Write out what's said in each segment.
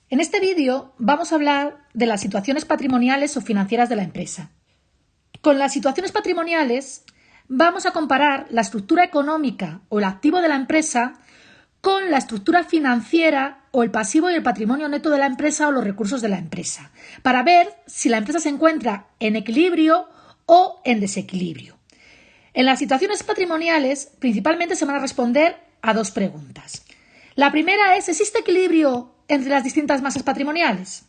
En este vídeo vamos a hablar de las situaciones patrimoniales o financieras de la empresa. Con las situaciones patrimoniales vamos a comparar la estructura económica o el activo de la empresa con la estructura financiera o el pasivo y el patrimonio neto de la empresa o los recursos de la empresa, para ver si la empresa se encuentra en equilibrio o en desequilibrio. En las situaciones patrimoniales principalmente se van a responder a dos preguntas. La primera es: ¿existe equilibrio entre las distintas masas patrimoniales?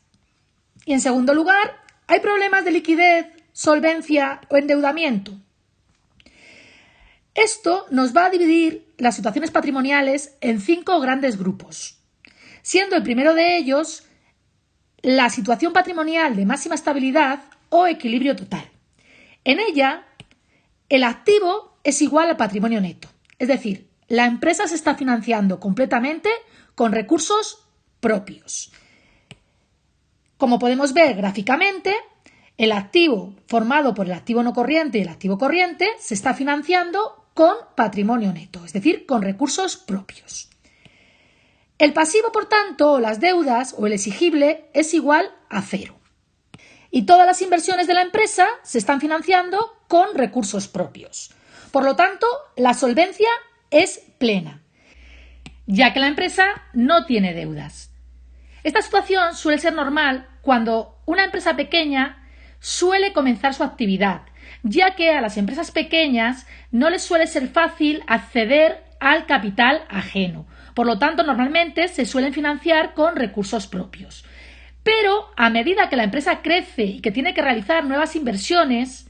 Y en segundo lugar, ¿hay problemas de liquidez, solvencia o endeudamiento? Esto nos va a dividir las situaciones patrimoniales en 5 grandes grupos, siendo el primero de ellos la situación patrimonial de máxima estabilidad o equilibrio total. En ella, el activo es igual al patrimonio neto, es decir, la empresa se está financiando completamente con recursos propios. Como podemos ver gráficamente, el activo formado por el activo no corriente y el activo corriente se está financiando con patrimonio neto, es decir, con recursos propios. El pasivo, por tanto, o las deudas o el exigible es igual a 0. Y todas las inversiones de la empresa se están financiando con recursos propios. Por lo tanto, la solvencia es plena, ya que la empresa no tiene deudas. Esta situación suele ser normal cuando una empresa pequeña suele comenzar su actividad, ya que a las empresas pequeñas no les suele ser fácil acceder al capital ajeno. Por lo tanto, normalmente se suelen financiar con recursos propios. Pero a medida que la empresa crece y que tiene que realizar nuevas inversiones,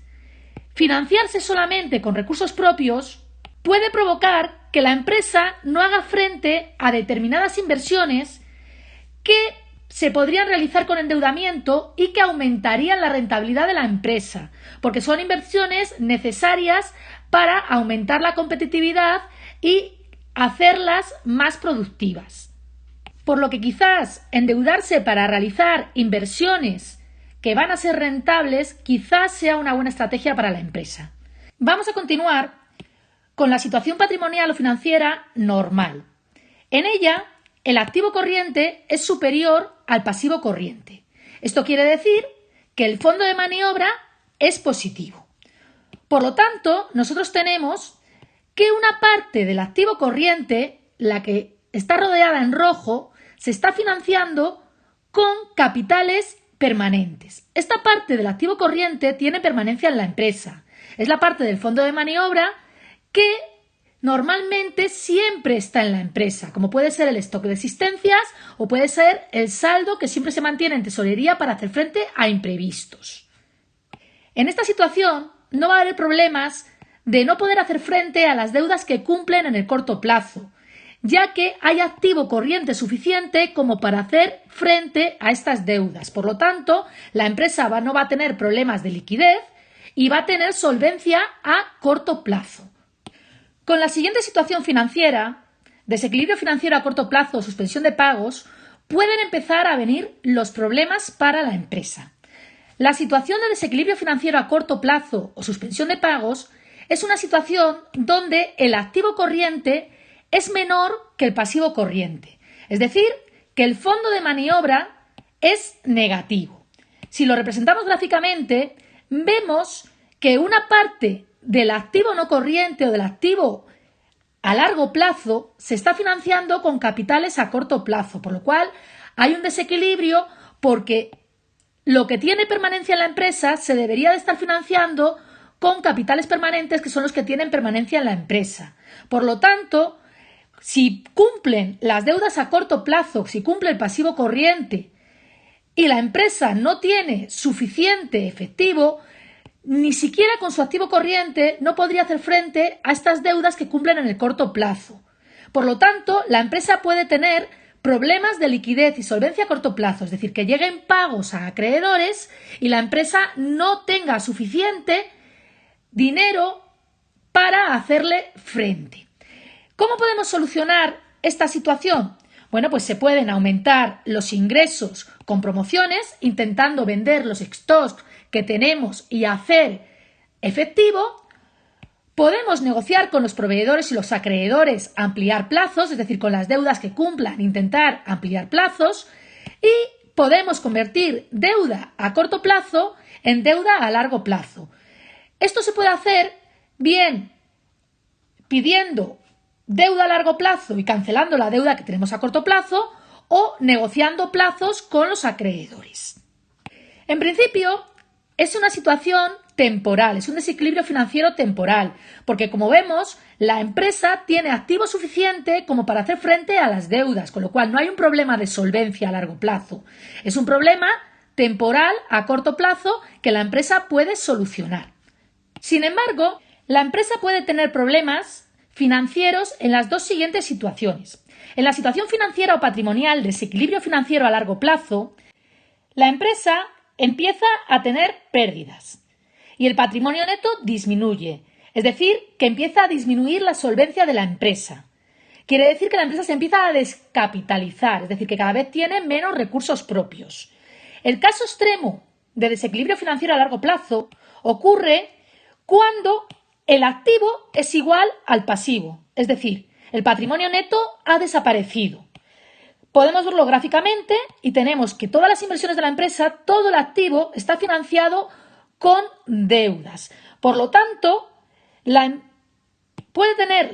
financiarse solamente con recursos propios puede provocar que la empresa no haga frente a determinadas inversiones que se podrían realizar con endeudamiento y que aumentarían la rentabilidad de la empresa, porque son inversiones necesarias para aumentar la competitividad y hacerlas más productivas. Por lo que quizás endeudarse para realizar inversiones que van a ser rentables quizás sea una buena estrategia para la empresa. Vamos a continuar con la situación patrimonial o financiera normal. En ella, el activo corriente es superior al pasivo corriente. Esto quiere decir que el fondo de maniobra es positivo. Por lo tanto, nosotros tenemos que una parte del activo corriente, la que está rodeada en rojo, se está financiando con capitales permanentes. Esta parte del activo corriente tiene permanencia en la empresa. Es la parte del fondo de maniobra que normalmente siempre está en la empresa, como puede ser el stock de existencias o puede ser el saldo que siempre se mantiene en tesorería para hacer frente a imprevistos. En esta situación no va a haber problemas de no poder hacer frente a las deudas que cumplen en el corto plazo, ya que hay activo corriente suficiente como para hacer frente a estas deudas. Por lo tanto, la empresa no va a tener problemas de liquidez y va a tener solvencia a corto plazo. Con la siguiente situación financiera, desequilibrio financiero a corto plazo o suspensión de pagos, pueden empezar a venir los problemas para la empresa. La situación de desequilibrio financiero a corto plazo o suspensión de pagos es una situación donde el activo corriente es menor que el pasivo corriente, es decir, que el fondo de maniobra es negativo. Si lo representamos gráficamente, vemos que una parte del activo no corriente o del activo a largo plazo se está financiando con capitales a corto plazo, por lo cual hay un desequilibrio porque lo que tiene permanencia en la empresa se debería de estar financiando con capitales permanentes, que son los que tienen permanencia en la empresa. Por lo tanto, si cumplen las deudas a corto plazo, si cumple el pasivo corriente y la empresa no tiene suficiente efectivo, ni siquiera con su activo corriente no podría hacer frente a estas deudas que cumplen en el corto plazo. Por lo tanto, la empresa puede tener problemas de liquidez y solvencia a corto plazo, es decir, que lleguen pagos a acreedores y la empresa no tenga suficiente dinero para hacerle frente. ¿Cómo podemos solucionar esta situación? Bueno, pues se pueden aumentar los ingresos con promociones, intentando vender los stocks que tenemos y hacer efectivo. Podemos negociar con los proveedores y los acreedores, ampliar plazos, es decir, con las deudas que cumplan, intentar ampliar plazos. y podemos convertir deuda a corto plazo en deuda a largo plazo. Esto se puede hacer bien pidiendo deuda a largo plazo y cancelando la deuda que tenemos a corto plazo o negociando plazos con los acreedores. En principio, es una situación temporal, es un desequilibrio financiero temporal, porque como vemos, la empresa tiene activo suficiente como para hacer frente a las deudas, con lo cual no hay un problema de solvencia a largo plazo. Es un problema temporal a corto plazo que la empresa puede solucionar. Sin embargo, la empresa puede tener problemas financieros en las dos siguientes situaciones. En la situación financiera o patrimonial, desequilibrio financiero a largo plazo, la empresa empieza a tener pérdidas y el patrimonio neto disminuye, es decir, que empieza a disminuir la solvencia de la empresa. Quiere decir que la empresa se empieza a descapitalizar, es decir, que cada vez tiene menos recursos propios. El caso extremo de desequilibrio financiero a largo plazo ocurre cuando el activo es igual al pasivo, es decir, el patrimonio neto ha desaparecido. Podemos verlo gráficamente y tenemos que todas las inversiones de la empresa, todo el activo está financiado con deudas. Por lo tanto, la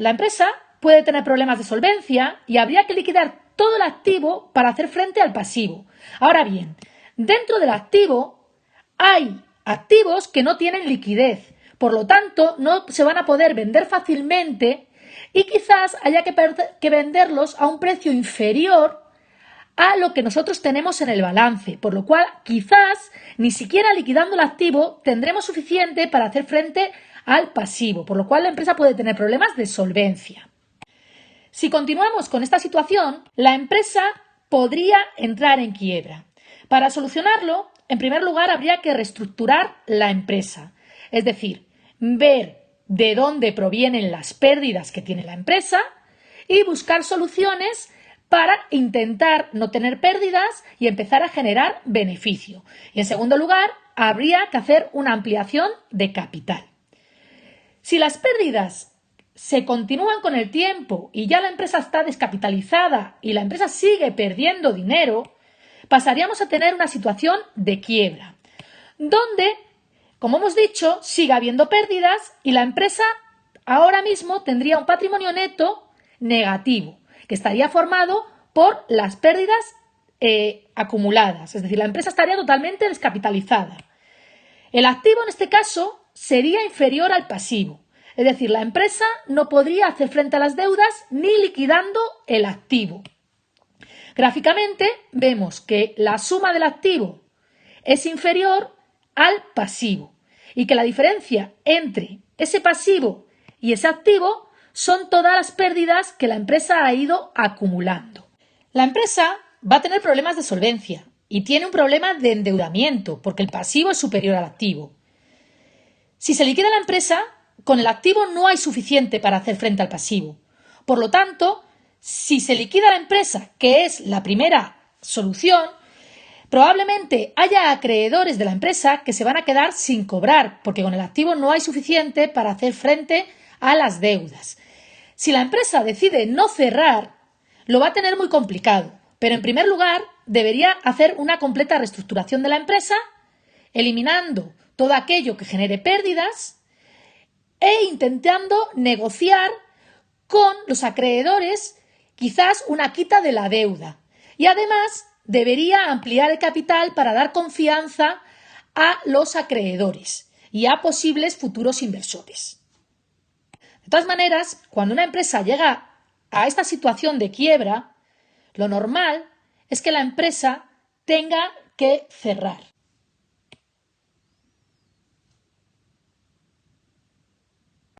empresa puede tener problemas de solvencia y habría que liquidar todo el activo para hacer frente al pasivo. Ahora bien, dentro del activo hay activos que no tienen liquidez, por lo tanto no se van a poder vender fácilmente y quizás haya que venderlos a un precio inferior a lo que nosotros tenemos en el balance, por lo cual quizás ni siquiera liquidando el activo tendremos suficiente para hacer frente al pasivo, por lo cual la empresa puede tener problemas de solvencia. Si continuamos con esta situación, la empresa podría entrar en quiebra. Para solucionarlo, en primer lugar, habría que reestructurar la empresa, es decir, ver de dónde provienen las pérdidas que tiene la empresa y buscar soluciones para intentar no tener pérdidas y empezar a generar beneficio. Y en segundo lugar, habría que hacer una ampliación de capital. Si las pérdidas se continúan con el tiempo y ya la empresa está descapitalizada y la empresa sigue perdiendo dinero, pasaríamos a tener una situación de quiebra, donde, como hemos dicho, sigue habiendo pérdidas y la empresa ahora mismo tendría un patrimonio neto negativo, que estaría formado por las pérdidas acumuladas, es decir, la empresa estaría totalmente descapitalizada. El activo en este caso sería inferior al pasivo, es decir, la empresa no podría hacer frente a las deudas ni liquidando el activo. Gráficamente vemos que la suma del activo es inferior al pasivo y que la diferencia entre ese pasivo y ese activo son todas las pérdidas que la empresa ha ido acumulando. La empresa va a tener problemas de solvencia y tiene un problema de endeudamiento porque el pasivo es superior al activo. Si se liquida la empresa, con el activo no hay suficiente para hacer frente al pasivo. Por lo tanto, si se liquida la empresa, que es la primera solución, probablemente haya acreedores de la empresa que se van a quedar sin cobrar porque con el activo no hay suficiente para hacer frente a las deudas. Si la empresa decide no cerrar, lo va a tener muy complicado, pero en primer lugar debería hacer una completa reestructuración de la empresa, eliminando todo aquello que genere pérdidas e intentando negociar con los acreedores quizás una quita de la deuda. Y además debería ampliar el capital para dar confianza a los acreedores y a posibles futuros inversores. De todas maneras, cuando una empresa llega a esta situación de quiebra, lo normal es que la empresa tenga que cerrar.